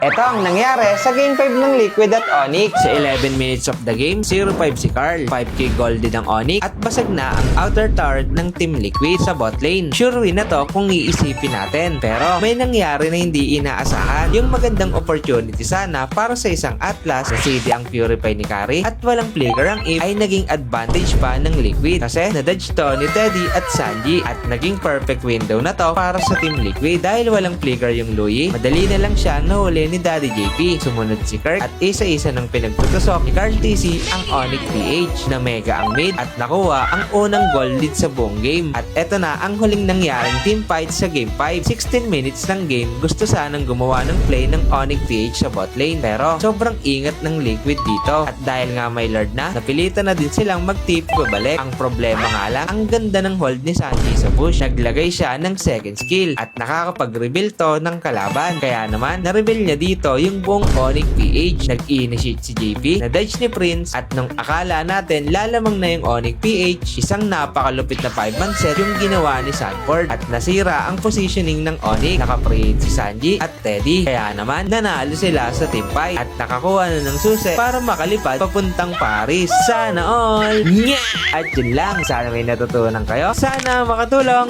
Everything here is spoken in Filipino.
Ito ang nangyari sa Game 5 ng Liquid at Onyx. Sa 11 minutes of the game, 0-5 si Carl, 5k gold din ang Onyx, at basag na ang outer turret ng Team Liquid sa bot lane. Sure win na to kung iisipin natin, pero may nangyari na hindi inaasahan. Yung magandang opportunity sana para sa isang Atlas na CD ang Purify ni Kari at walang flicker ang Eve ay naging advantage pa ng Liquid kasi nadodge to ni Teddy at Sanji at naging perfect window na to para sa Team Liquid dahil walang flicker yung Louie. Madali na lang siya nahuli ni Daddy JP. Sumunod si Kirk at isa-isa ng pinagtutusok ni Carl TC ang Onyx PH na mega ang mid at nakuha ang unang gold lead sa buong game. At eto na ang huling nangyaring team fight sa game 5. 16 minutes ng game, gusto sanang gumawa ng play ng Onyx PH sa bot lane pero sobrang ingat ng Liquid dito at dahil nga may Lord na, napilitan na din silang mag-tip babalik. Ang problema nga lang, ang ganda ng hold ni Sanji sa push. Naglagay siya ng second skill at nakakapag-reveal to ng kalaban. Kaya naman, na-reveal niya dito yung buong Onyx PH. Nag-initiate si JP, na-dodge ni Prince at nung akala natin lalamang na yung Onyx PH, isang napakalupit na 5-man set yung ginawa ni Sanford at nasira ang positioning ng Onyx. Naka-create si Sanji at Teddy. Kaya naman, nanalo sila sa team fight at nakakuha na ng susi para makalipad papuntang Paris. Sana all! Nya! At yun lang, sana may natutunan kayo. Sana makatulong.